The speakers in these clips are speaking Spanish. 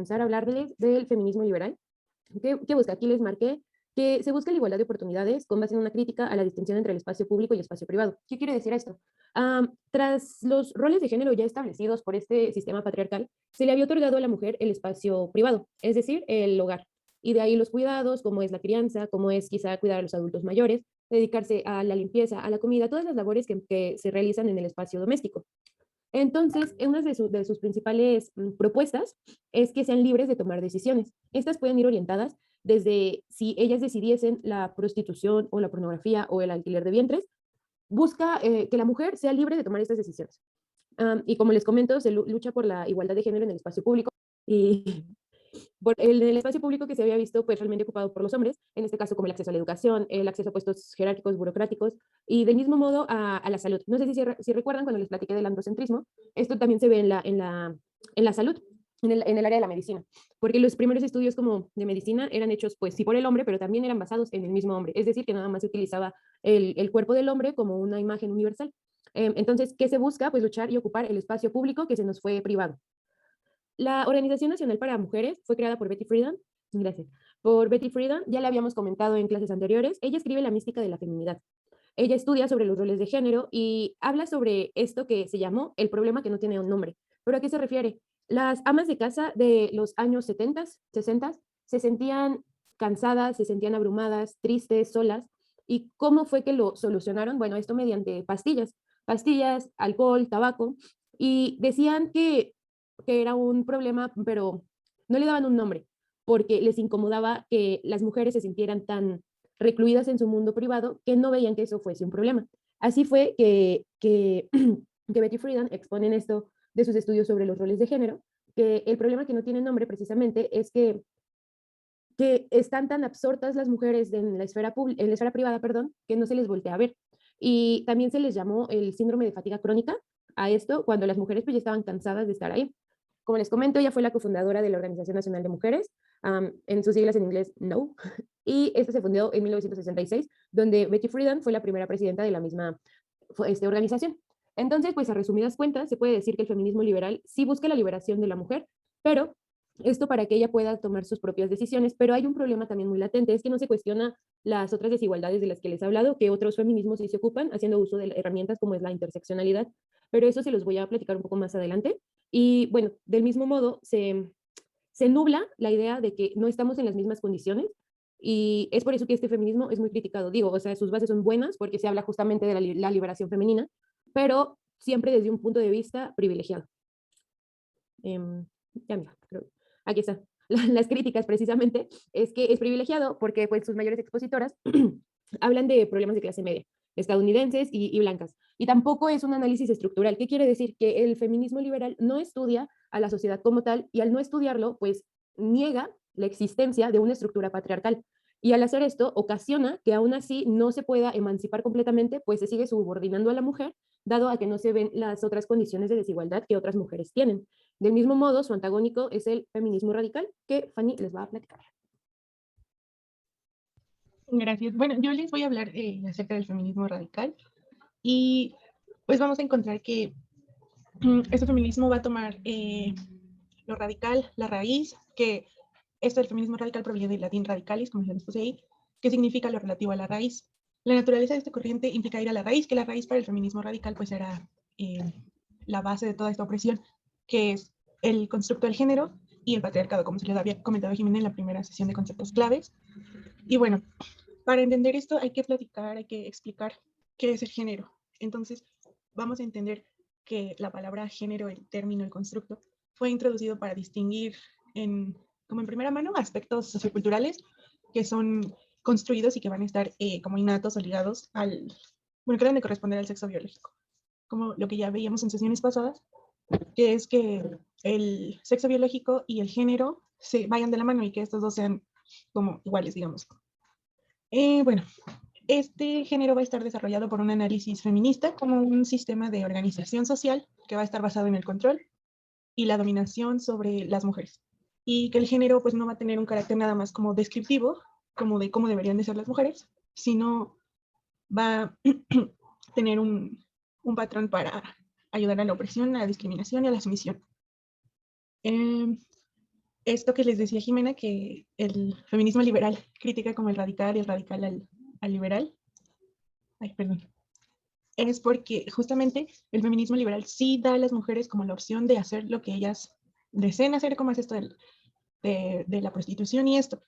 comenzar a hablarles del feminismo liberal. ¿Qué busca? Aquí les marqué que se busca la igualdad de oportunidades con base en una crítica a la distinción entre el espacio público y el espacio privado. ¿Qué quiere decir esto? Tras los roles de género ya establecidos por este sistema patriarcal, se le había otorgado a la mujer el espacio privado, es decir, el hogar. Y de ahí los cuidados, como es la crianza, como es quizá cuidar a los adultos mayores, dedicarse a la limpieza, a la comida, todas las labores que se realizan en el espacio doméstico. Entonces, una de sus principales propuestas es que sean libres de tomar decisiones. Estas pueden ir orientadas desde si ellas decidiesen la prostitución o la pornografía o el alquiler de vientres, busca que la mujer sea libre de tomar estas decisiones. Y como les comento, se lucha por la igualdad de género en el espacio público y por el espacio público que se había visto pues realmente ocupado por los hombres, en este caso como el acceso a la educación, el acceso a puestos jerárquicos, burocráticos, y del mismo modo a la salud. No sé si recuerdan cuando les platiqué del androcentrismo, esto también se ve en la salud, en el área de la medicina, porque los primeros estudios como de medicina eran hechos pues sí por el hombre, pero también eran basados en el mismo hombre, es decir, que nada más se utilizaba el cuerpo del hombre como una imagen universal. Entonces, ¿qué se busca? Pues luchar y ocupar el espacio público que se nos fue privado. La Organización Nacional para Mujeres fue creada por Betty Friedan, gracias, por Betty Friedan, ya la habíamos comentado en clases anteriores, ella escribe la mística de la feminidad. Ella estudia sobre los roles de género y habla sobre esto que se llamó el problema que no tiene un nombre. ¿Pero a qué se refiere? Las amas de casa de los años 70, 60 se sentían cansadas, se sentían abrumadas, tristes, solas. ¿Y cómo fue que lo solucionaron? Bueno, esto mediante pastillas, alcohol, tabaco, y decían que era un problema, pero no le daban un nombre, porque les incomodaba que las mujeres se sintieran tan recluidas en su mundo privado que no veían que eso fuese un problema. Así fue que Betty Friedan expone en esto de sus estudios sobre los roles de género, que el problema que no tiene nombre precisamente es que están tan absortas las mujeres en en la esfera privada, perdón, que no se les voltea a ver. Y también se les llamó el síndrome de fatiga crónica a esto cuando las mujeres pues ya estaban cansadas de estar ahí. Como les comento, ella fue la cofundadora de la Organización Nacional de Mujeres, en sus siglas en inglés NO, y esta se fundó en 1966, donde Betty Friedan fue la primera presidenta de la misma organización. Entonces, pues a resumidas cuentas, se puede decir que el feminismo liberal sí busca la liberación de la mujer, pero esto para que ella pueda tomar sus propias decisiones, pero hay un problema también muy latente, es que no se cuestiona las otras desigualdades de las que les he hablado, que otros feminismos sí se ocupan, haciendo uso de herramientas como es la interseccionalidad, pero eso se los voy a platicar un poco más adelante. Y bueno, del mismo modo, se nubla la idea de que no estamos en las mismas condiciones y es por eso que este feminismo es muy criticado. Digo, o sea, sus bases son buenas porque se habla justamente de la liberación femenina, pero siempre desde un punto de vista privilegiado. Ya mira, aquí está. Las críticas precisamente es que es privilegiado porque pues sus mayores expositoras hablan de problemas de clase media, estadounidenses y blancas. Y tampoco es un análisis estructural. ¿Qué quiere decir? Que el feminismo liberal no estudia a la sociedad como tal y al no estudiarlo, pues niega la existencia de una estructura patriarcal. Y al hacer esto, ocasiona que aún así no se pueda emancipar completamente, pues se sigue subordinando a la mujer, dado a que no se ven las otras condiciones de desigualdad que otras mujeres tienen. Del mismo modo, su antagónico es el feminismo radical, que Fanny les va a platicar. Gracias. Bueno, yo les voy a hablar acerca del feminismo radical y pues vamos a encontrar que este feminismo va a tomar lo radical, la raíz, que esto del feminismo radical proviene del latín radicalis, como ya les puse ahí, que significa lo relativo a la raíz. La naturaleza de esta corriente implica ir a la raíz, que la raíz para el feminismo radical pues era la base de toda esta opresión, que es el constructo del género y el patriarcado, como se les había comentado a Jimena en la primera sesión de conceptos claves. Y bueno, para entender esto hay que platicar, hay que explicar qué es el género. Entonces, vamos a entender que la palabra género, el término, el constructo, fue introducido para distinguir como en primera mano aspectos socioculturales que son construidos y que van a estar como innatos o ligados bueno, que deben de corresponder al sexo biológico. Como lo que ya veíamos en sesiones pasadas, que es que el sexo biológico y el género se vayan de la mano y que estos dos sean como iguales, digamos. Bueno, este género va a estar desarrollado por un análisis feminista como un sistema de organización social que va a estar basado en el control y la dominación sobre las mujeres. Y que el género pues no va a tener un carácter nada más como descriptivo, como de cómo deberían de ser las mujeres, sino va a tener un patrón para ayudar a la opresión, a la discriminación y a la sumisión. esto que les decía Jimena, que el feminismo liberal critica como el radical y el radical al liberal. Ay, perdón. Es porque justamente el feminismo liberal sí da a las mujeres como la opción de hacer lo que ellas deseen hacer, como es esto de la prostitución y esto.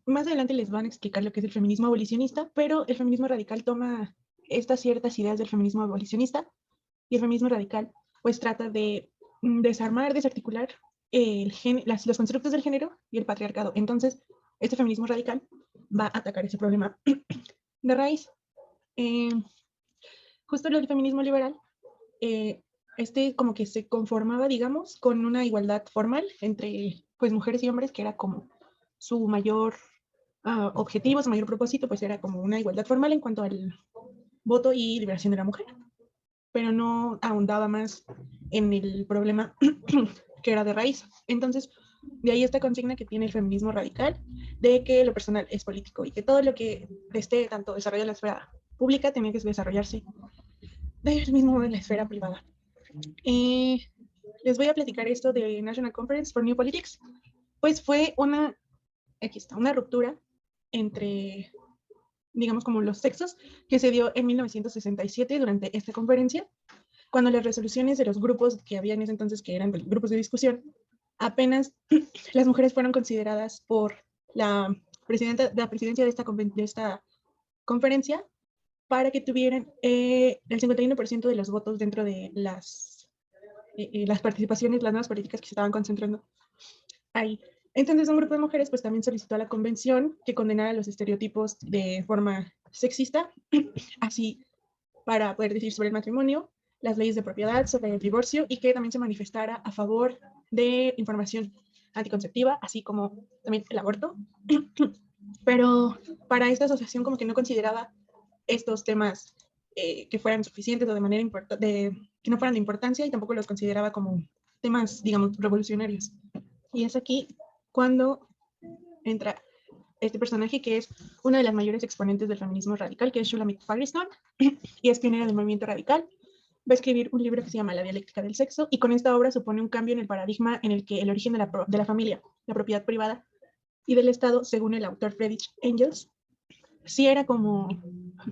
Más adelante les van a explicar lo que es el feminismo abolicionista, pero el feminismo radical toma estas ciertas ideas del feminismo abolicionista y el feminismo radical pues trata de desarmar, desarticular los constructos del género y el patriarcado. Entonces, este feminismo radical va a atacar ese problema de raíz. Justo lo del feminismo liberal, como que se conformaba, digamos, con una igualdad formal entre pues mujeres y hombres, que era como su mayor objetivo, su mayor propósito, pues era como una igualdad formal en cuanto al voto y liberación de la mujer, pero no ahondaba más en el problema que era de raíz. Entonces, de ahí esta consigna que tiene el feminismo radical, de que lo personal es político y que todo lo que esté tanto desarrollado en la esfera pública tiene que desarrollarse del mismo en la esfera privada. Les voy a platicar esto de National Conference for New Politics. Pues fue aquí está, una ruptura entre, digamos, como los sexos, que se dio en 1967 durante esta conferencia, cuando las resoluciones de los grupos que había en ese entonces, que eran grupos de discusión, apenas las mujeres fueron consideradas por la presidencia de esta conferencia para que tuvieran el 51% de los votos dentro de las participaciones, las nuevas políticas que se estaban concentrando ahí. Entonces, un grupo de mujeres pues también solicitó a la convención que condenara los estereotipos de forma sexista, así para poder decir sobre el matrimonio, las leyes de propiedad, sobre el divorcio, y que también se manifestara a favor de información anticonceptiva, así como también el aborto. Pero para esta asociación como que no consideraba estos temas que fueran suficientes o de manera que no fueran de importancia, y tampoco los consideraba como temas, digamos, revolucionarios. Y es aquí cuando entra este personaje que es una de las mayores exponentes del feminismo radical, que es Shulamit Firestone, y es pionera del movimiento radical. Va a escribir un libro que se llama La dialéctica del sexo, y con esta obra supone un cambio en el paradigma en el que el origen de la familia, la propiedad privada y del Estado, según el autor Friedrich Engels, sí era como,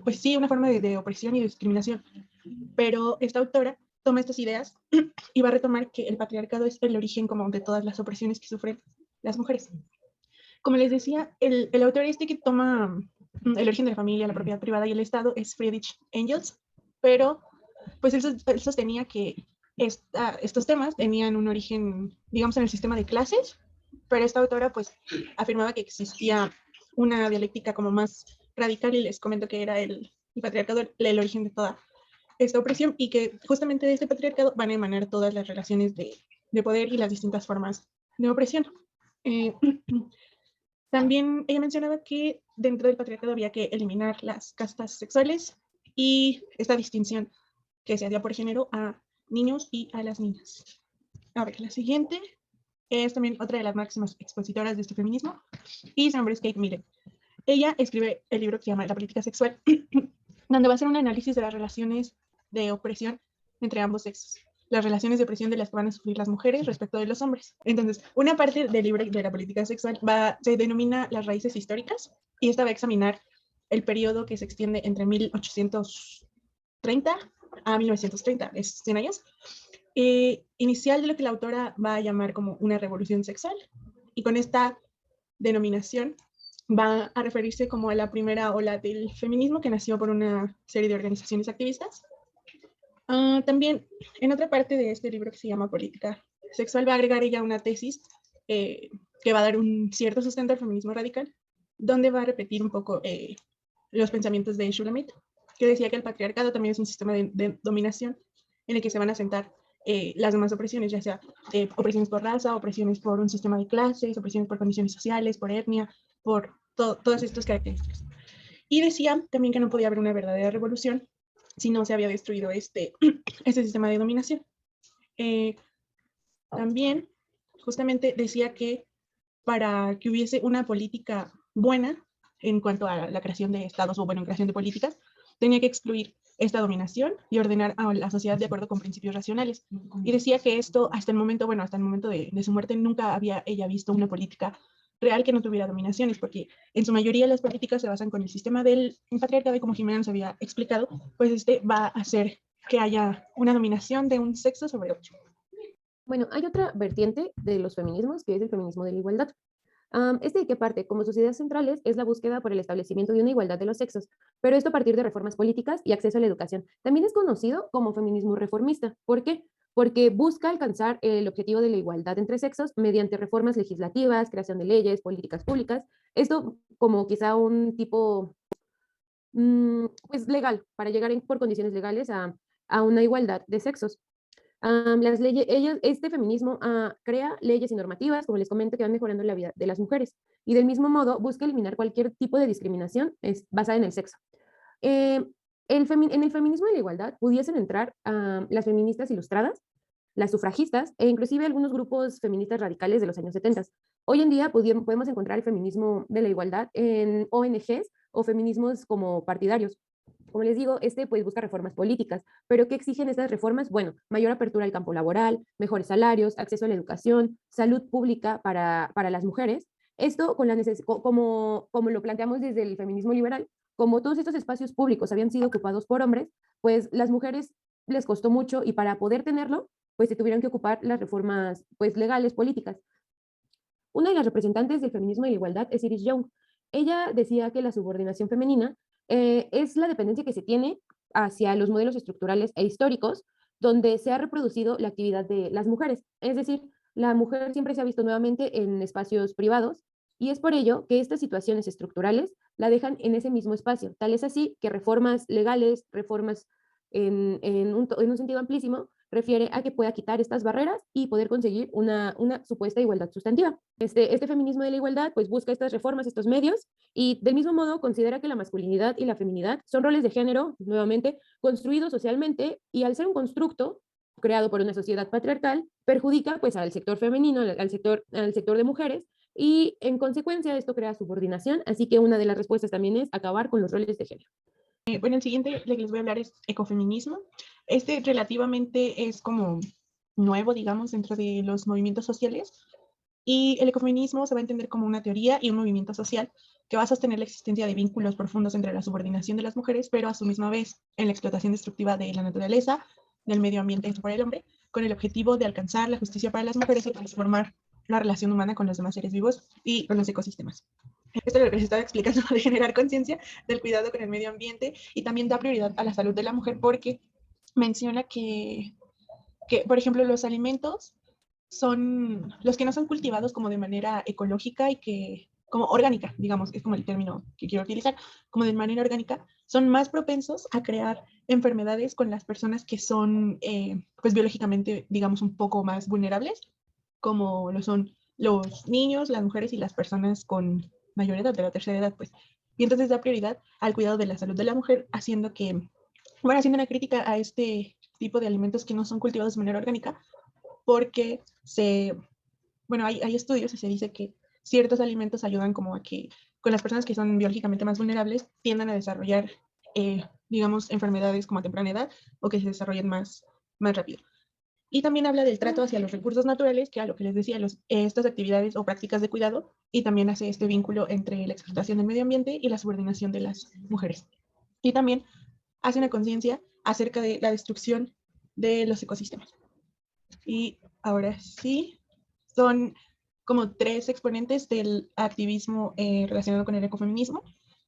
pues sí, una forma de opresión y de discriminación. Pero esta autora toma estas ideas y va a retomar que el patriarcado es el origen como de todas las opresiones que sufren las mujeres. Como les decía, el autor que toma el origen de la familia, la propiedad privada y el Estado es Friedrich Engels, pero pues él sostenía que estos temas tenían un origen, digamos, en el sistema de clases, pero esta autora pues afirmaba que existía una dialéctica como más radical, y les comento que era el patriarcado el origen de toda esta opresión, y que justamente de este patriarcado van a emanar todas las relaciones de poder y las distintas formas de opresión. También ella mencionaba que dentro del patriarcado había que eliminar las castas sexuales y esta distinción que se hacía por género a niños y a las niñas. A ver, la siguiente es también otra de las máximas expositoras de este feminismo, y su nombre es Kate Millett. Ella escribe el libro que se llama La política sexual, donde va a hacer un análisis de las relaciones de opresión entre ambos sexos, las relaciones de opresión de las que van a sufrir las mujeres respecto de los hombres. Entonces, una parte del libro de la política sexual se denomina las raíces históricas, y esta va a examinar el periodo que se extiende entre 1830 a 1930, es 100 años, inicial de lo que la autora va a llamar como una revolución sexual, y con esta denominación va a referirse como a la primera ola del feminismo, que nació por una serie de organizaciones activistas. También en otra parte de este libro que se llama Política Sexual va a agregar ella una tesis que va a dar un cierto sustento al feminismo radical, donde va a repetir un poco los pensamientos de Shulamit, que decía que el patriarcado también es un sistema de dominación en el que se van a sentar las demás opresiones, ya sea opresiones por raza, opresiones por un sistema de clases, opresiones por condiciones sociales, por etnia, por todas estas características. Y decía también que no podía haber una verdadera revolución si no se había destruido este sistema de dominación. También justamente decía que para que hubiese una política buena en cuanto a la creación de estados, o bueno, en creación de políticas, tenía que excluir esta dominación y ordenar a la sociedad de acuerdo con principios racionales. Y decía que esto hasta el momento, bueno, hasta el momento de su muerte nunca había ella visto una política real que no tuviera dominaciones, porque en su mayoría las políticas se basan con el sistema del patriarcado y como Jimena nos había explicado, pues este va a hacer que haya una dominación de un sexo sobre otro. Bueno, hay otra vertiente de los feminismos, que es el feminismo de la igualdad. Este de qué parte, como sociedades centrales, es la búsqueda por el establecimiento de una igualdad de los sexos, pero esto a partir de reformas políticas y acceso a la educación. También es conocido como feminismo reformista. ¿Por qué? Porque busca alcanzar el objetivo de la igualdad entre sexos mediante reformas legislativas, creación de leyes, políticas públicas. Esto como quizá un tipo pues legal, para llegar por condiciones legales a una igualdad de sexos. Las leyes, este feminismo crea leyes y normativas, como les comento, que van mejorando la vida de las mujeres. Y del mismo modo busca eliminar cualquier tipo de discriminación basada en el sexo. Eh, en el feminismo de la igualdad pudiesen entrar las feministas ilustradas, las sufragistas e inclusive algunos grupos feministas radicales de los años 70. Hoy en día podemos encontrar el feminismo de la igualdad en ONGs o feminismos como partidarios. Como les digo, pues busca reformas políticas, pero ¿qué exigen estas reformas? Bueno, mayor apertura al campo laboral, mejores salarios, acceso a la educación, salud pública para las mujeres. Esto con como lo planteamos desde el feminismo liberal, como todos estos espacios públicos habían sido ocupados por hombres, pues las mujeres les costó mucho y para poder tenerlo, pues se tuvieron que ocupar las reformas pues legales, políticas. Una de las representantes del feminismo de la igualdad es Iris Young. Ella decía que la subordinación femenina es la dependencia que se tiene hacia los modelos estructurales e históricos donde se ha reproducido la actividad de las mujeres. Es decir, la mujer siempre se ha visto nuevamente en espacios privados y es por ello que estas situaciones estructurales la dejan en ese mismo espacio. Tal es así que reformas legales, reformas en un sentido amplísimo, refiere a que pueda quitar estas barreras y poder conseguir una supuesta igualdad sustantiva. Este feminismo de la igualdad pues busca estas reformas, estos medios, y del mismo modo considera que la masculinidad y la feminidad son roles de género, nuevamente, construidos socialmente y al ser un constructo creado por una sociedad patriarcal, perjudica pues al sector femenino, al sector de mujeres, y en consecuencia esto crea subordinación, así que una de las respuestas también es acabar con los roles de género. Bueno, el siguiente de que les voy a hablar es ecofeminismo. Este relativamente es como nuevo, digamos, dentro de los movimientos sociales. Y el ecofeminismo se va a entender como una teoría y un movimiento social que va a sostener la existencia de vínculos profundos entre la subordinación de las mujeres, pero a su misma vez en la explotación destructiva de la naturaleza, del medio ambiente hecho por el hombre, con el objetivo de alcanzar la justicia para las mujeres y transformar la relación humana con los demás seres vivos y con los ecosistemas. Esto es lo que les estaba explicando, de generar conciencia del cuidado con el medio ambiente y también da prioridad a la salud de la mujer porque menciona que por ejemplo, los alimentos son los que no son cultivados como de manera ecológica y que como orgánica, digamos, es como el término que quiero utilizar, como de manera orgánica, son más propensos a crear enfermedades con las personas que son, pues biológicamente, digamos, un poco más vulnerables, como lo son los niños, las mujeres y las personas con mayor edad, de la tercera edad, pues. Y entonces da prioridad al cuidado de la salud de la mujer, haciendo que, bueno, haciendo una crítica a este tipo de alimentos que no son cultivados de manera orgánica, porque bueno, hay estudios y se dice que ciertos alimentos ayudan como a que con las personas que son biológicamente más vulnerables tiendan a desarrollar, digamos, enfermedades como a temprana edad o que se desarrollen más rápido. Y también habla del trato hacia los recursos naturales, que a lo que les decía, estas actividades o prácticas de cuidado, y también hace este vínculo entre la explotación del medio ambiente y la subordinación de las mujeres. Y también hace una conciencia acerca de la destrucción de los ecosistemas. Y ahora sí, son como tres exponentes del activismo relacionado con el ecofeminismo.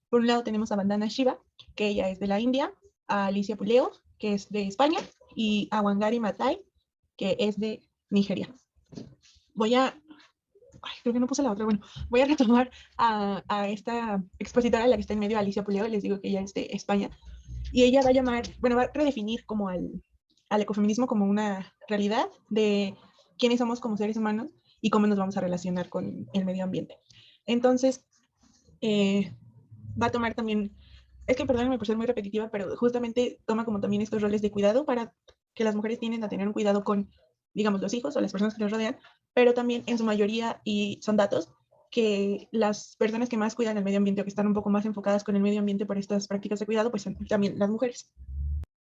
Por un lado tenemos a Vandana Shiva, que ella es de la India, a Alicia Puleo, que es de España, y a Wangari Maathai, que es de Nigeria. Creo que no puse la otra, bueno, voy a retomar a esta expositora, la que está en medio, Alicia Puleo, les digo que ella es de España, y ella va a redefinir como al ecofeminismo como una realidad de quiénes somos como seres humanos y cómo nos vamos a relacionar con el medio ambiente. Entonces, va a tomar también, es que perdónenme por ser muy repetitiva, pero justamente toma como también estos roles de cuidado para que las mujeres tienden a tener un cuidado con, digamos, los hijos o las personas que los rodean, pero también en su mayoría, y son datos, que las personas que más cuidan el medio ambiente o que están un poco más enfocadas con el medio ambiente por estas prácticas de cuidado, pues son también las mujeres.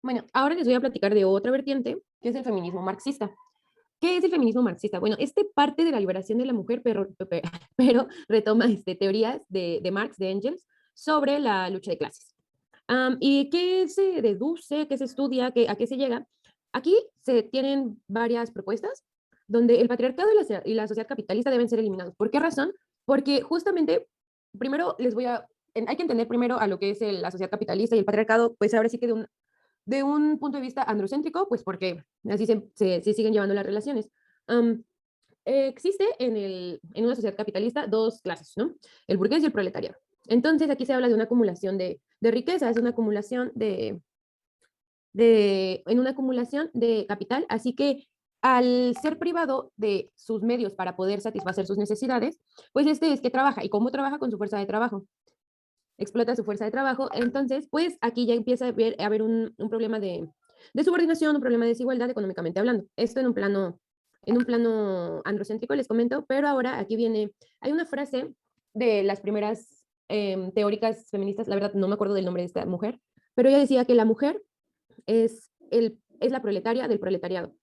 Bueno, ahora les voy a platicar de otra vertiente, que es el feminismo marxista. ¿Qué es el feminismo marxista? Bueno, este parte de la liberación de la mujer, pero retoma teorías de Marx, de Engels, sobre la lucha de clases. ¿Y qué se deduce, qué se estudia, a qué se llega? Aquí se tienen varias propuestas donde el patriarcado y la sociedad capitalista deben ser eliminados. ¿Por qué razón? Porque justamente, primero hay que entender primero a lo que es la sociedad capitalista y el patriarcado, pues ahora sí que de un punto de vista androcéntrico, pues porque así se siguen llevando las relaciones. Um, Existe en una sociedad capitalista dos clases, ¿no? El burgués y el proletariado. Entonces aquí se habla de una acumulación de riquezas, una acumulación en una acumulación de capital, así que al ser privado de sus medios para poder satisfacer sus necesidades, pues es que trabaja. ¿Y cómo trabaja? Con su fuerza de trabajo. Explota su fuerza de trabajo. Entonces, pues aquí ya empieza a haber un problema de subordinación, un problema de desigualdad económicamente hablando. Esto en un plano androcéntrico, les comento, pero ahora aquí viene, hay una frase de las primeras teóricas feministas, la verdad no me acuerdo del nombre de esta mujer, pero ella decía que la mujer es la proletaria del proletariado.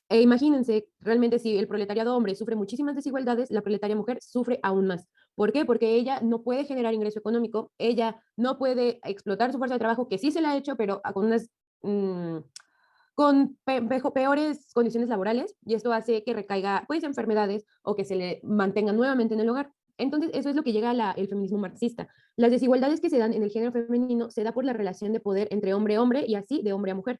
Imagínense, realmente si el proletariado hombre sufre muchísimas desigualdades, la proletaria mujer sufre aún más. ¿Por qué? Porque ella no puede generar ingreso económico, ella no puede explotar su fuerza de trabajo, que sí se la ha hecho, pero con unas mmm, peores condiciones laborales, y esto hace que recaiga pues enfermedades o que se le mantenga nuevamente en el hogar. Entonces, eso es lo que llega el feminismo marxista. Las desigualdades que se dan en el género femenino se da por la relación de poder entre hombre a hombre y así de hombre a mujer.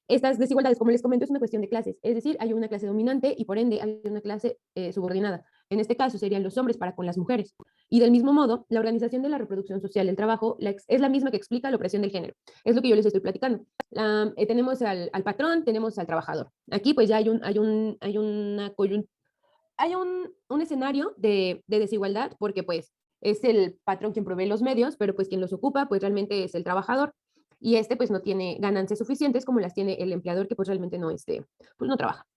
Estas desigualdades, como les comento, es una cuestión de clases, es decir, hay una clase dominante y por ende hay una clase subordinada. En este caso serían los hombres para con las mujeres. Y del mismo modo, la organización de la reproducción social del trabajo es la misma que explica la opresión del género. Es lo que yo les estoy platicando. Tenemos al patrón, tenemos al trabajador. Aquí pues ya hay un escenario de desigualdad porque pues es el patrón quien provee los medios, pero pues quien los ocupa pues realmente es el trabajador y pues no tiene ganancias suficientes como las tiene el empleador que pues realmente pues no trabaja.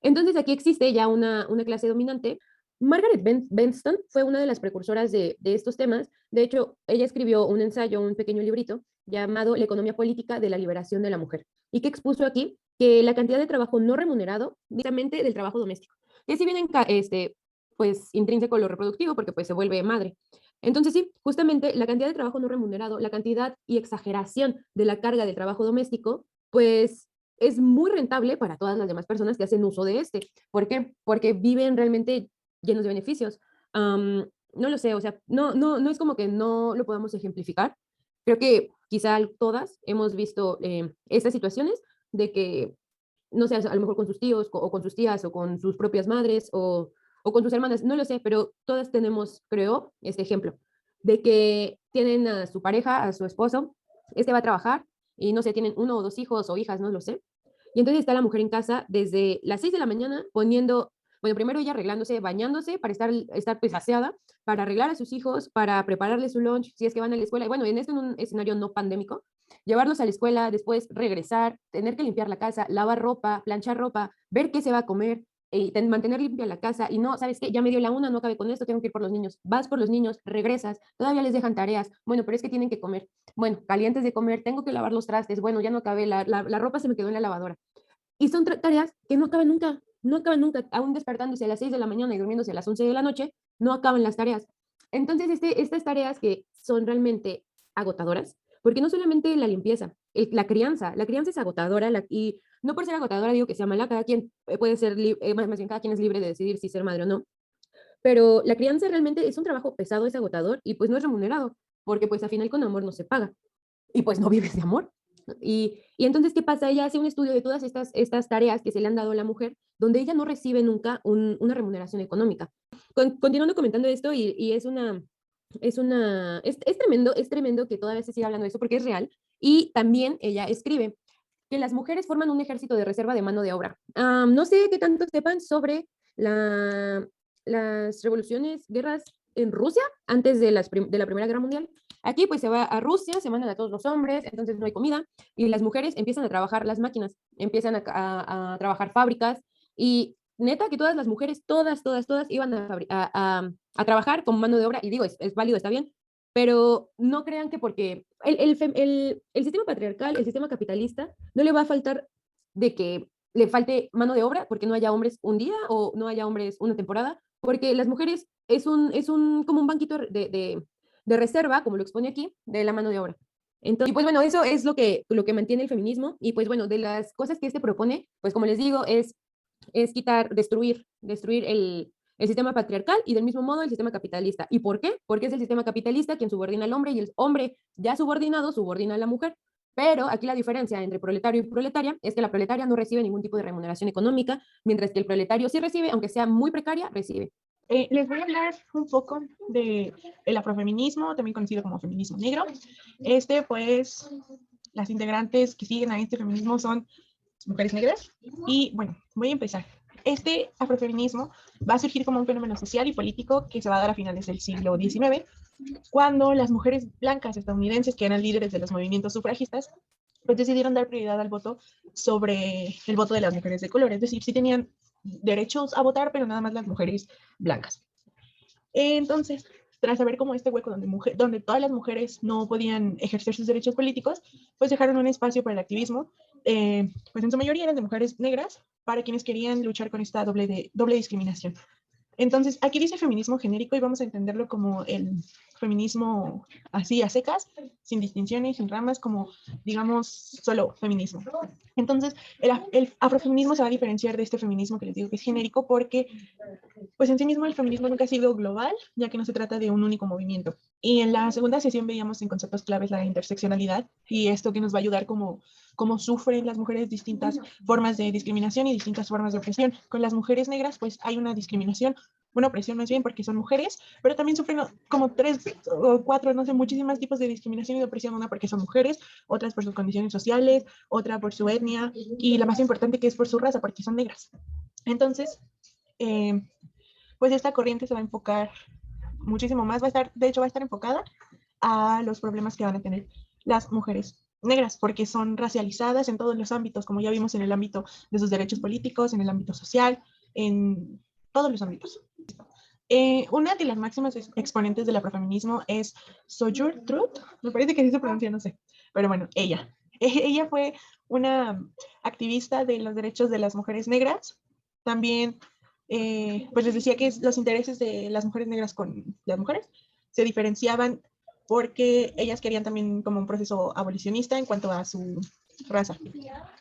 Entonces aquí existe ya una clase dominante. Margaret Benston fue una de las precursoras de estos temas. De hecho, ella escribió un ensayo, un pequeño librito llamado La economía política de la liberación de la mujer. ¿Y que expuso aquí? Que la cantidad de trabajo no remunerado, directamente del trabajo doméstico, que si bien pues intrínseco lo reproductivo, porque pues se vuelve madre. Entonces sí, justamente la cantidad de trabajo no remunerado, la cantidad y exageración de la carga del trabajo doméstico, pues es muy rentable para todas las demás personas que hacen uso de este. ¿Por qué? Porque viven realmente llenos de beneficios. No lo sé, o sea, no es como que no lo podamos ejemplificar. Creo que quizá todas hemos visto estas situaciones de que no sé, a lo mejor con sus tíos o con sus tías o con sus propias madres o con sus hermanas, no lo sé, pero todas tenemos, creo, este ejemplo de que tienen a su pareja, a su esposo, va a trabajar y no sé, tienen uno o dos hijos o hijas, no lo sé. Y entonces está la mujer en casa desde las 6 de la mañana poniendo, bueno, primero ella arreglándose, bañándose para estar pues aseada, para arreglar a sus hijos, para prepararles su lunch, si es que van a la escuela. Y bueno, en un escenario no pandémico, llevarlos a la escuela, después regresar, tener que limpiar la casa, lavar ropa, planchar ropa, ver qué se va a comer, y mantener limpia la casa y no, ¿sabes qué? Ya me dio la una, no cabe con esto, tengo que ir por los niños. Vas por los niños, regresas, todavía les dejan tareas. Bueno, pero es que tienen que comer. Bueno, calientes de comer, tengo que lavar los trastes. Bueno, ya no acabé, la ropa se me quedó en la lavadora. Y son tareas que no acaban nunca, no acaban nunca, aún despertándose a las 6 de la mañana y durmiéndose a las 11 de la noche, no acaban las tareas. Entonces, estas tareas que son realmente agotadoras, porque no solamente la limpieza, la crianza es agotadora y no por ser agotadora digo que sea mala, cada quien puede ser, más bien cada quien es libre de decidir si ser madre o no, pero la crianza realmente es un trabajo pesado, es agotador y pues no es remunerado, porque pues al final con amor no se paga y pues no vives de amor. Y entonces, ¿qué pasa? Ella hace un estudio de todas estas tareas que se le han dado a la mujer, donde ella no recibe nunca una remuneración económica. Continuando comentando esto, y es tremendo que todavía se siga hablando de eso porque es real. Y también ella escribe que las mujeres forman un ejército de reserva de mano de obra. No sé qué tanto sepan sobre las revoluciones, guerras en Rusia antes de la Primera Guerra Mundial. Aquí pues se va a Rusia, se mandan a todos los hombres, entonces no hay comida y las mujeres empiezan a trabajar las máquinas, empiezan a trabajar fábricas y neta que todas las mujeres, todas iban a trabajar con mano de obra y digo, es válido, está bien, pero no crean que porque el sistema patriarcal, el sistema capitalista, no le va a faltar de que le falte mano de obra porque no haya hombres un día o no haya hombres una temporada, porque las mujeres es como un banquito de reserva, como lo expone aquí, de la mano de obra. Entonces, y pues bueno, eso es lo que mantiene el feminismo y pues bueno, de las cosas que este propone, pues como les digo, es quitar, destruir el sistema patriarcal y del mismo modo el sistema capitalista. ¿Y por qué? Porque es el sistema capitalista quien subordina al hombre y el hombre ya subordinado subordina a la mujer. Pero aquí la diferencia entre proletario y proletaria es que la proletaria no recibe ningún tipo de remuneración económica, mientras que el proletario sí recibe, aunque sea muy precaria, recibe. Les voy a hablar un poco del afrofeminismo, también conocido como feminismo negro. Pues, las integrantes que siguen a este feminismo son mujeres negras. Y bueno, voy a empezar. Este afrofeminismo va a surgir como un fenómeno social y político que se va a dar a finales del siglo XIX, cuando las mujeres blancas estadounidenses, que eran líderes de los movimientos sufragistas, pues decidieron dar prioridad al voto sobre el voto de las mujeres de color. Es decir, sí tenían derechos a votar, pero nada más las mujeres blancas. Entonces, tras saber como este hueco donde todas las mujeres no podían ejercer sus derechos políticos, pues dejaron un espacio para el activismo, pues en su mayoría eran de mujeres negras, para quienes querían luchar con esta doble discriminación. Entonces, aquí dice feminismo genérico y vamos a entenderlo como el feminismo así a secas, sin distinciones, sin ramas, como digamos solo feminismo. Entonces, el afrofeminismo se va a diferenciar de este feminismo que les digo que es genérico porque pues en sí mismo el feminismo nunca ha sido global, ya que no se trata de un único movimiento. Y en la segunda sesión veíamos en conceptos claves la interseccionalidad y esto que nos va a ayudar cómo sufren las mujeres distintas formas de discriminación y distintas formas de opresión. Con las mujeres negras pues hay una discriminación, una opresión más bien porque son mujeres, pero también sufren como 3 o 4, no sé, muchísimos tipos de discriminación y de opresión, una porque son mujeres, otras por sus condiciones sociales, otra por su etnia y la más importante que es por su raza, porque son negras. Entonces, pues esta corriente se va a enfocar muchísimo más, de hecho va a estar enfocada a los problemas que van a tener las mujeres negras, porque son racializadas en todos los ámbitos, como ya vimos en el ámbito de sus derechos políticos, en el ámbito social, en todos los ámbitos. Una de las máximas exponentes del afrofeminismo es Sojourner Truth, me parece que así se pronuncia, no sé, pero bueno, ella fue una activista de los derechos de las mujeres negras, también pues les decía que los intereses de las mujeres negras con las mujeres se diferenciaban porque ellas querían también como un proceso abolicionista en cuanto a su raza.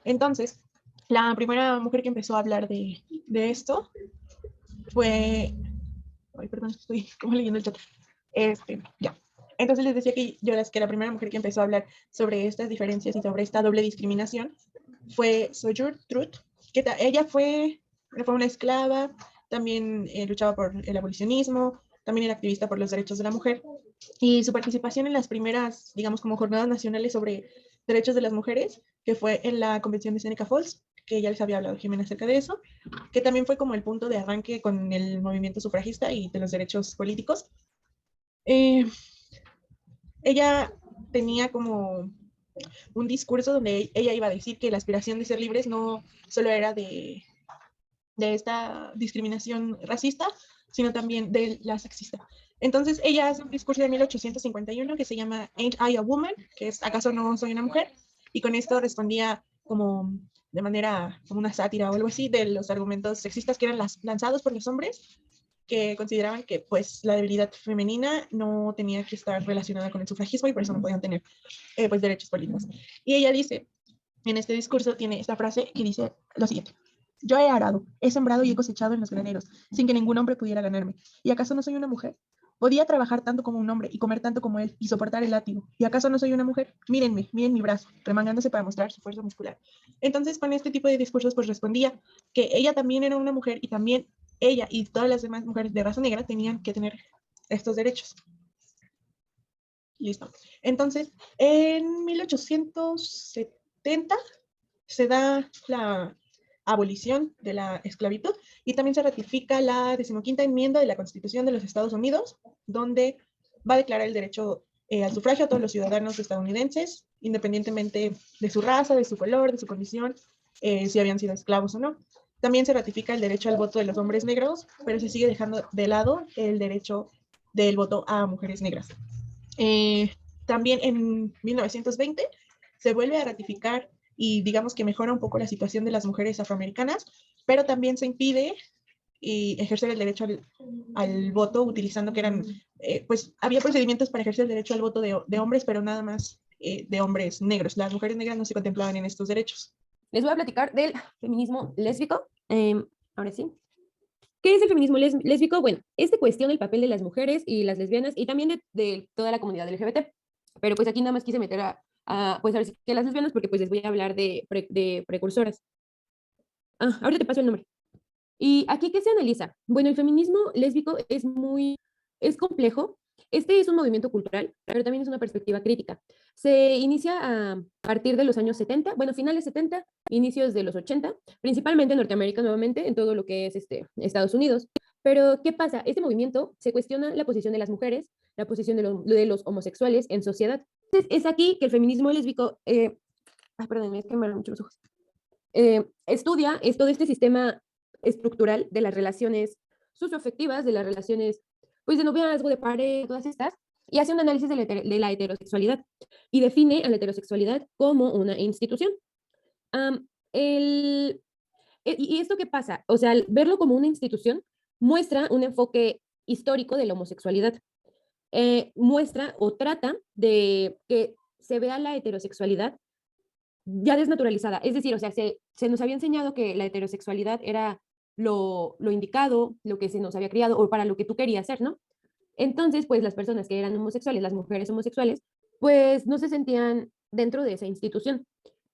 Entonces, la primera mujer que empezó a hablar de esto fue... Ay, perdón, estoy como leyendo el chat. Ya. Entonces les decía que la primera mujer que empezó a hablar sobre estas diferencias y sobre esta doble discriminación fue Sojourner Truth, que ella fue una esclava, también luchaba por el abolicionismo, también era activista por los derechos de la mujer, y su participación en las primeras, digamos, como jornadas nacionales sobre derechos de las mujeres, que fue en la Convención de Seneca Falls, que ya les había hablado Jimena acerca de eso, que también fue como el punto de arranque con el movimiento sufragista y de los derechos políticos. Ella tenía como un discurso donde ella iba a decir que la aspiración de ser libres no solo era de esta discriminación racista, sino también de la sexista. Entonces ella hace un discurso de 1851 que se llama Ain't I a Woman, que es ¿acaso no soy una mujer? Y con esto respondía como de manera, como una sátira o algo así, de los argumentos sexistas que eran lanzados por los hombres, que consideraban que pues la debilidad femenina no tenía que estar relacionada con el sufragismo y por eso no podían tener pues derechos políticos. Y ella dice, en este discurso tiene esta frase que dice lo siguiente: yo he arado, he sembrado y he cosechado en los graneros, sin que ningún hombre pudiera ganarme. ¿Y acaso no soy una mujer? Podía trabajar tanto como un hombre y comer tanto como él y soportar el látigo. ¿Y acaso no soy una mujer? Mírenme, miren mi brazo, remangándose para mostrar su fuerza muscular. Entonces, con este tipo de discursos, pues respondía que ella también era una mujer y también ella y todas las demás mujeres de raza negra tenían que tener estos derechos. Listo. Entonces, en 1870 se da la abolición de la esclavitud y también se ratifica la 15ª enmienda de la Constitución de los Estados Unidos, donde va a declarar el derecho al sufragio a todos los ciudadanos estadounidenses, independientemente de su raza, de su color, de su condición, si habían sido esclavos o no. También se ratifica el derecho al voto de los hombres negros, pero se sigue dejando de lado el derecho del voto a mujeres negras. Eh, También en 1920 se vuelve a ratificar y digamos que mejora un poco la situación de las mujeres afroamericanas, pero también se impide y ejercer el derecho al voto utilizando que eran, pues había procedimientos para ejercer el derecho al voto de hombres, pero nada más de hombres negros. Las mujeres negras no se contemplaban en estos derechos. Les voy a platicar del feminismo lésbico. Ahora sí. ¿Qué es el feminismo lésbico? Bueno, este cuestiona el papel de las mujeres y las lesbianas y también de toda la comunidad LGBT. Pero pues aquí nada más quise meter pues ahora sí que las lesbianas porque pues les voy a hablar de precursoras. Ahorita te paso el nombre. ¿Y aquí qué se analiza? Bueno, el feminismo lésbico es complejo. Este es un movimiento cultural, pero también es una perspectiva crítica. Se inicia a partir de los años 70, bueno, finales 70, inicios de los 80, principalmente en Norteamérica nuevamente, en todo lo que es Estados Unidos. Pero, ¿qué pasa? Este movimiento se cuestiona la posición de las mujeres, la posición de los homosexuales en sociedad. Entonces, es aquí que el feminismo lésbico, perdón, es que me mucho los ojos, estudia todo este sistema estructural de las relaciones socioafectivas, de las relaciones pues de noviazgo, de pareja, todas estas, y hace un análisis de la heterosexualidad y define a la heterosexualidad como una institución. Um, el, ¿Y esto qué pasa? O sea, al verlo como una institución, muestra un enfoque histórico de la homosexualidad. Muestra o trata de que se vea la heterosexualidad ya desnaturalizada. Es decir, o sea, se nos había enseñado que la heterosexualidad era lo indicado, lo que se nos había criado o para lo que tú querías ser, ¿no? Entonces, pues las personas que eran homosexuales, las mujeres homosexuales, pues no se sentían dentro de esa institución.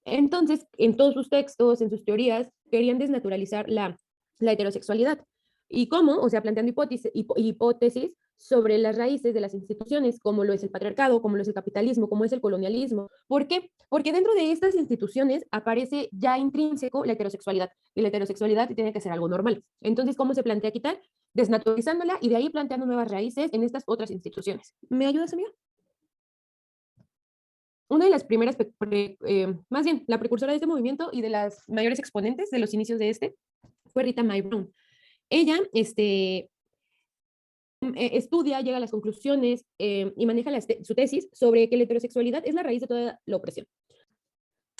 Entonces, en todos sus textos, en sus teorías, querían desnaturalizar la heterosexualidad. ¿Y cómo? O sea, planteando hipótesis sobre las raíces de las instituciones, como lo es el patriarcado, como lo es el capitalismo, como es el colonialismo. ¿Por qué? Porque dentro de estas instituciones aparece ya intrínseco la heterosexualidad, y la heterosexualidad tiene que ser algo normal. Entonces, ¿cómo se plantea quitar? Desnaturalizándola y de ahí planteando nuevas raíces en estas otras instituciones. ¿Me ayudas, amiga? Una de las primeras, más bien, la precursora de este movimiento y de las mayores exponentes de los inicios de fue Rita Mae Brown. Ella estudia, llega a las conclusiones y maneja su tesis sobre que la heterosexualidad es la raíz de toda la opresión.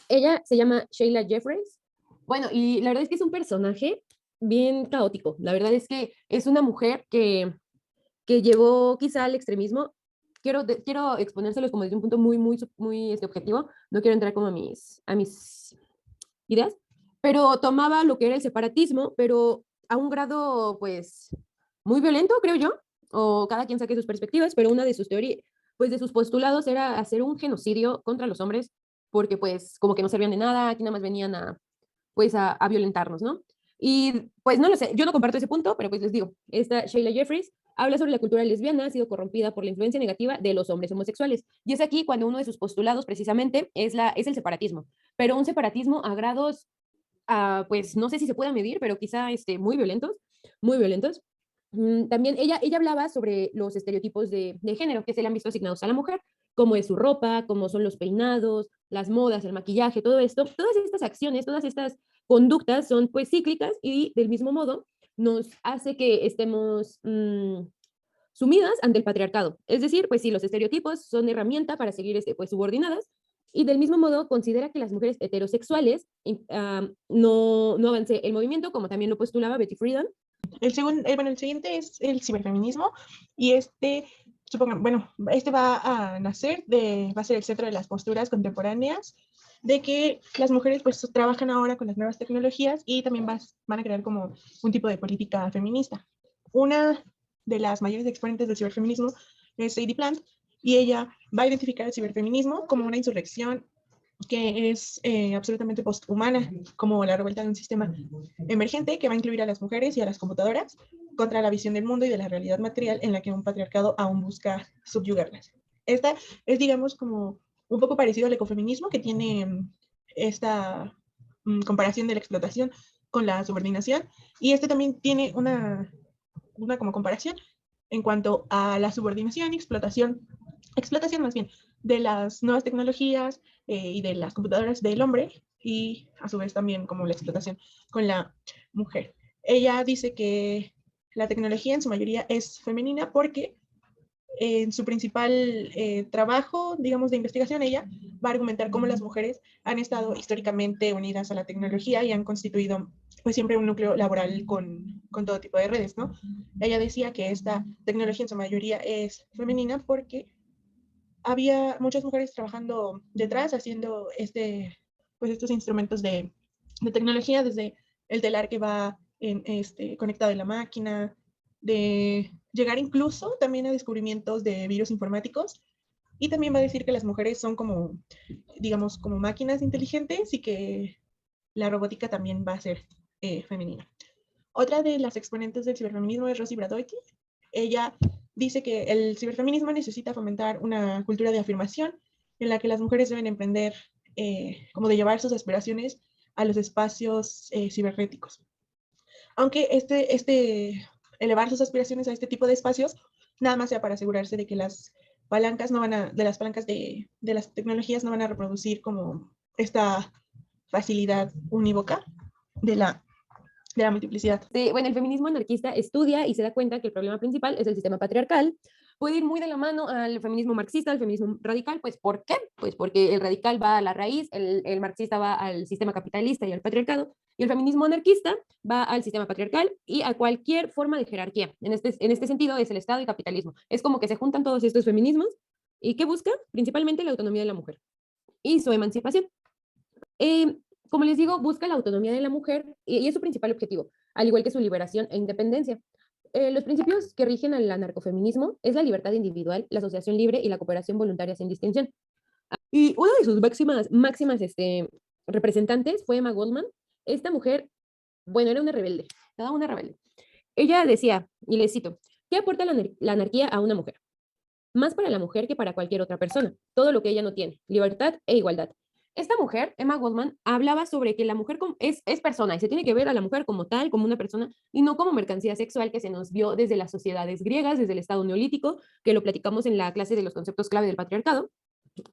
Ella se llama Sheila Jeffreys. Bueno, y la verdad es que es un personaje bien caótico. La verdad es que es una mujer que llevó quizá al extremismo. Quiero exponérselos como desde un punto muy objetivo. No quiero entrar como a mis ideas, pero tomaba lo que era el separatismo, pero a un grado, pues, muy violento, creo yo, o cada quien saque sus perspectivas, pero una de sus teorías, pues, de sus postulados era hacer un genocidio contra los hombres, porque, pues, como que no servían de nada, aquí nada más venían pues, a violentarnos, ¿no? Y, pues, no lo sé, yo no comparto ese punto, pero pues les digo, esta Sheila Jeffreys habla sobre la cultura lesbiana, ha sido corrompida por la influencia negativa de los hombres homosexuales. Y es aquí cuando uno de sus postulados precisamente es el separatismo, pero un separatismo a grados, pues no sé si se pueda medir, pero quizá muy violentos, muy violentos. También ella hablaba sobre los estereotipos de género que se le han visto asignados a la mujer, cómo es su ropa, cómo son los peinados, las modas, el maquillaje, todo esto, todas estas acciones, todas estas conductas son pues cíclicas y del mismo modo nos hace que estemos sumidas ante el patriarcado. Es decir, pues sí, los estereotipos son herramienta para seguir pues subordinadas y del mismo modo considera que las mujeres heterosexuales no avance el movimiento, como también lo postulaba Betty Friedan. El siguiente es el ciberfeminismo y este va a nacer, va a ser el centro de las posturas contemporáneas de que las mujeres pues trabajan ahora con las nuevas tecnologías y también van a crear como un tipo de política feminista. Una de las mayores exponentes del ciberfeminismo es Sadie Plant y ella va a identificar el ciberfeminismo como una insurrección que es absolutamente posthumana, como la revuelta de un sistema emergente que va a incluir a las mujeres y a las computadoras contra la visión del mundo y de la realidad material en la que un patriarcado aún busca subyugarlas. Esta es, digamos, como un poco parecido al ecofeminismo, que tiene esta comparación de la explotación con la subordinación, y este también tiene una como comparación en cuanto a la subordinación y explotación más bien, de las nuevas tecnologías y de las computadoras del hombre y a su vez también como la explotación con la mujer. Ella dice que la tecnología en su mayoría es femenina porque en su principal trabajo, digamos, de investigación, ella va a argumentar cómo las mujeres han estado históricamente unidas a la tecnología y han constituido pues siempre un núcleo laboral con todo tipo de redes, ¿no? Ella decía que esta tecnología en su mayoría es femenina porque había muchas mujeres trabajando detrás, haciendo pues estos instrumentos de tecnología, desde el telar que va conectado en la máquina, de llegar incluso también a descubrimientos de virus informáticos. Y también va a decir que las mujeres son como, digamos, como máquinas inteligentes y que la robótica también va a ser femenina. Otra de las exponentes del ciberfeminismo es Rosy Bradoity. Ella dice que el ciberfeminismo necesita fomentar una cultura de afirmación en la que las mujeres deben emprender como de llevar sus aspiraciones a los espacios cibernéticos. Aunque elevar sus aspiraciones a este tipo de espacios nada más sea para asegurarse de que las palancas no van a, de las palancas de las tecnologías no van a reproducir como esta facilidad unívoca de la multiplicidad. Sí, bueno, el feminismo anarquista estudia y se da cuenta que el problema principal es el sistema patriarcal. Puede ir muy de la mano al feminismo marxista, al feminismo radical, pues ¿por qué? Pues porque el radical va a la raíz, el marxista va al sistema capitalista y al patriarcado, y el feminismo anarquista va al sistema patriarcal y a cualquier forma de jerarquía. En este sentido es el Estado y capitalismo. Es como que se juntan todos estos feminismos y ¿qué buscan? Principalmente la autonomía de la mujer y su emancipación. Eh, como les digo, busca la autonomía de la mujer y es su principal objetivo, al igual que su liberación e independencia. Los principios que rigen al anarcofeminismo es la libertad individual, la asociación libre y la cooperación voluntaria sin distinción. Y una de sus máximas representantes fue Emma Goldman. Esta mujer, bueno, era una rebelde, toda una rebelde. Ella decía, y le cito, ¿qué aporta la anarquía a una mujer? Más para la mujer que para cualquier otra persona, todo lo que ella no tiene, libertad e igualdad. Esta mujer, Emma Goldman, hablaba sobre que la mujer es persona y se tiene que ver a la mujer como tal, como una persona, y no como mercancía sexual que se nos vio desde las sociedades griegas, desde el Estado neolítico, que lo platicamos en la clase de los conceptos clave del patriarcado,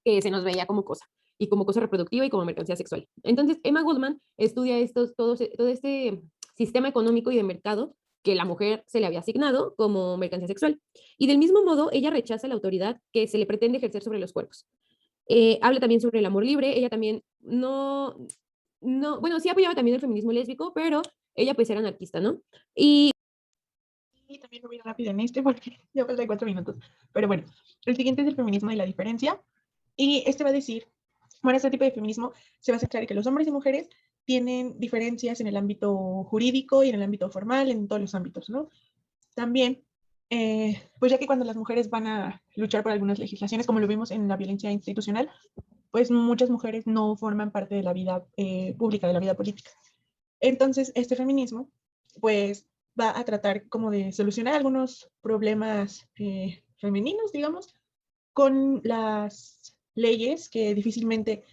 que se nos veía como cosa, y como cosa reproductiva y como mercancía sexual. Entonces, Emma Goldman estudia todo este sistema económico y de mercado que la mujer se le había asignado como mercancía sexual. Y del mismo modo, ella rechaza la autoridad que se le pretende ejercer sobre los cuerpos. Habla también sobre el amor libre, ella también bueno, sí apoyaba también el feminismo lésbico, pero ella pues era anarquista, ¿no? Y Y también me voy rápido en porque ya faltan 4 minutos. Pero bueno, el siguiente es el feminismo y la diferencia. Y este va a decir, bueno, este tipo de feminismo se va a centrar en que los hombres y mujeres tienen diferencias en el ámbito jurídico y en el ámbito formal, en todos los ámbitos, ¿no? También, pues ya que cuando las mujeres van a luchar por algunas legislaciones, como lo vimos en la violencia institucional, pues muchas mujeres no forman parte de la vida pública, de la vida política. Entonces, este feminismo, pues va a tratar como de solucionar algunos problemas femeninos, digamos, con las leyes que difícilmente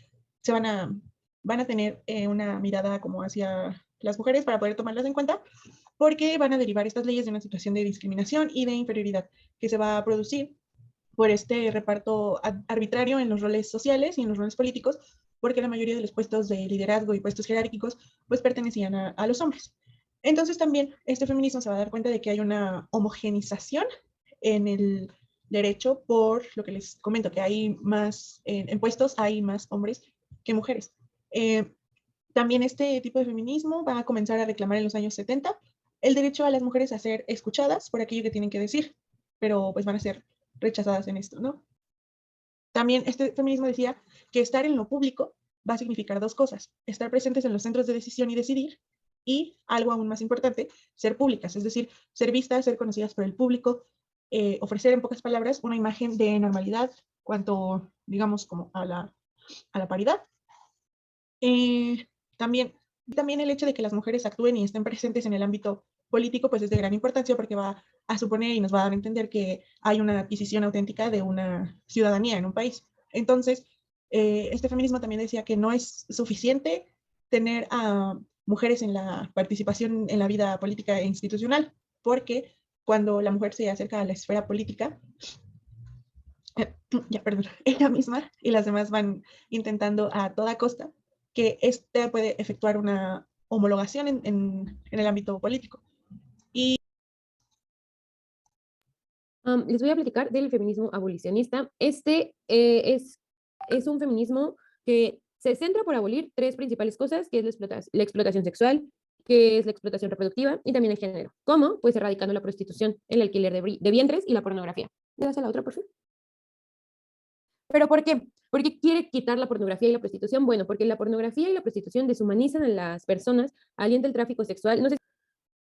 se van a tener una mirada como hacia las mujeres para poder tomarlas en cuenta, porque van a derivar estas leyes de una situación de discriminación y de inferioridad que se va a producir por este reparto arbitrario en los roles sociales y en los roles políticos, porque la mayoría de los puestos de liderazgo y puestos jerárquicos pues pertenecían a los hombres. Entonces también este feminismo se va a dar cuenta de que hay una homogenización en el derecho por lo que les comento, que hay más, en puestos hay más hombres que mujeres. También este tipo de feminismo va a comenzar a reclamar en los años 70 el derecho a las mujeres a ser escuchadas por aquello que tienen que decir, pero pues van a ser rechazadas en esto, ¿no? También este feminismo decía que estar en lo público va a significar dos cosas, estar presentes en los centros de decisión y decidir, y algo aún más importante, ser públicas, es decir, ser vistas, ser conocidas por el público, ofrecer en pocas palabras una imagen de normalidad cuanto, digamos, como a la paridad. Eh, también, también el hecho de que las mujeres actúen y estén presentes en el ámbito político, pues es de gran importancia porque va a suponer y nos va a dar a entender que hay una adquisición auténtica de una ciudadanía en un país. Entonces, este feminismo también decía que no es suficiente tener a mujeres en la participación en la vida política e institucional, porque cuando la mujer se acerca a la esfera política, ya, perdón, ella misma y las demás van intentando a toda costa que este puede efectuar una homologación en el ámbito político. Y Les voy a platicar del feminismo abolicionista. Es un feminismo que se centra por abolir tres principales cosas, que es la explotación sexual, que es la explotación reproductiva y también el género. ¿Cómo? Pues erradicando la prostitución, el alquiler de vientres y la pornografía. ¿Le das a la otra, por favor? ¿Pero por qué? ¿Por qué quiere quitar la pornografía y la prostitución? Bueno, porque la pornografía y la prostitución deshumanizan a las personas, alienta el tráfico sexual. No sé.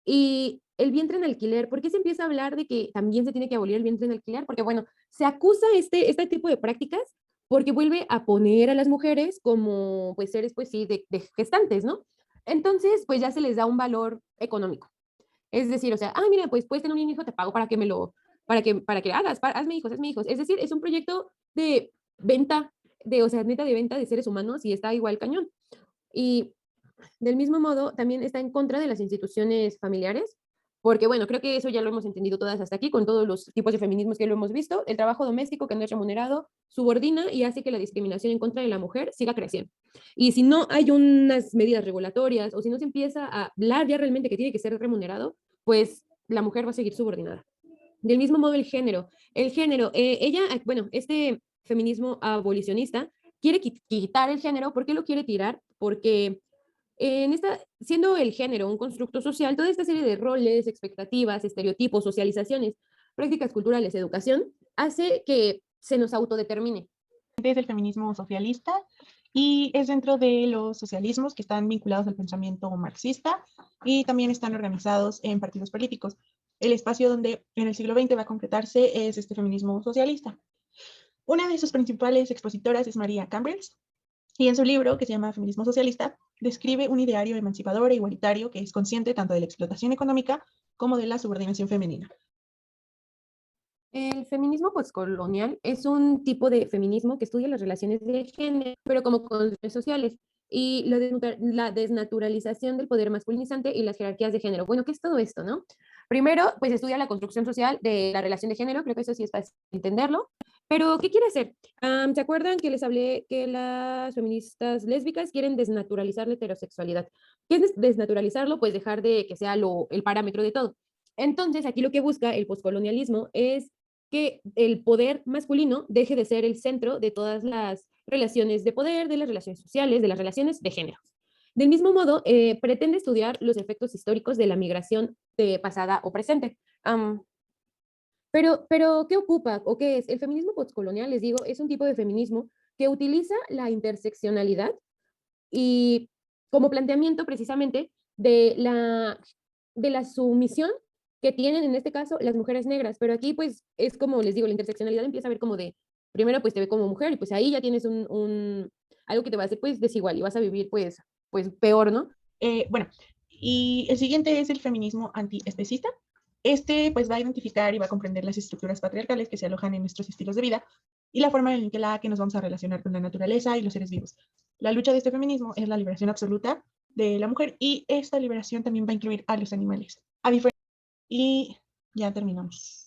Y el vientre en alquiler, ¿por qué se empieza a hablar de que también se tiene que abolir el vientre en alquiler? Porque, bueno, se acusa este tipo de prácticas porque vuelve a poner a las mujeres como, pues, seres, pues sí, de gestantes, ¿no? Entonces, pues ya se les da un valor económico. Es decir, o sea, ah, mira, pues puedes tener un hijo, te pago para que me lo, para que hagas, hazme hijos, hazme hijos. Es decir, es un proyecto de venta, o sea, neta de venta de seres humanos y está igual cañón. Y del mismo modo, también está en contra de las instituciones familiares, porque bueno, creo que eso ya lo hemos entendido todas hasta aquí, con todos los tipos de feminismos que lo hemos visto. El trabajo doméstico que no es remunerado subordina y hace que la discriminación en contra de la mujer siga creciendo. Y si no hay unas medidas regulatorias o si no se empieza a hablar ya realmente que tiene que ser remunerado, pues la mujer va a seguir subordinada. Del mismo modo, el género, bueno, este feminismo abolicionista quiere quitar el género. ¿Por qué lo quiere tirar? Porque siendo el género un constructo social, toda esta serie de roles, expectativas, estereotipos, socializaciones, prácticas culturales, educación, hace que se nos autodetermine. Es el feminismo socialista y es dentro de los socialismos que están vinculados al pensamiento marxista y también están organizados en partidos políticos. El espacio donde en el siglo XX va a concretarse es este feminismo socialista. Una de sus principales expositoras es María Cambrils, y en su libro, que se llama Feminismo Socialista, describe un ideario emancipador e igualitario que es consciente tanto de la explotación económica como de la subordinación femenina. El feminismo postcolonial es un tipo de feminismo que estudia las relaciones de género, pero como construcciones sociales, y la desnaturalización del poder masculinizante y las jerarquías de género. Bueno, ¿qué es todo esto, no? Primero, pues estudia la construcción social de la relación de género, creo que eso sí es fácil entenderlo, pero ¿qué quiere hacer? ¿Se acuerdan que les hablé que las feministas lésbicas quieren desnaturalizar la heterosexualidad? ¿Qué es desnaturalizarlo? Pues dejar de que sea el parámetro de todo. Entonces, aquí lo que busca el postcolonialismo es que el poder masculino deje de ser el centro de todas las relaciones de poder, de las relaciones sociales, de las relaciones de género. Del mismo modo, pretende estudiar los efectos históricos de la migración de pasada o presente. Pero, ¿qué ocupa o qué es? El feminismo postcolonial, les digo, es un tipo de feminismo que utiliza la interseccionalidad y como planteamiento precisamente de la sumisión que tienen en este caso las mujeres negras. Pero aquí pues es como les digo, la interseccionalidad empieza a ver como primero pues te ve como mujer y pues ahí ya tienes algo que te va a hacer pues desigual y vas a vivir pues peor, ¿no? Bueno, y el siguiente es el feminismo antiespecista. Este pues va a identificar y va a comprender las estructuras patriarcales que se alojan en nuestros estilos de vida y la forma en la que nos vamos a relacionar con la naturaleza y los seres vivos. La lucha de este feminismo es la liberación absoluta de la mujer y esta liberación también va a incluir a los animales. Y ya terminamos.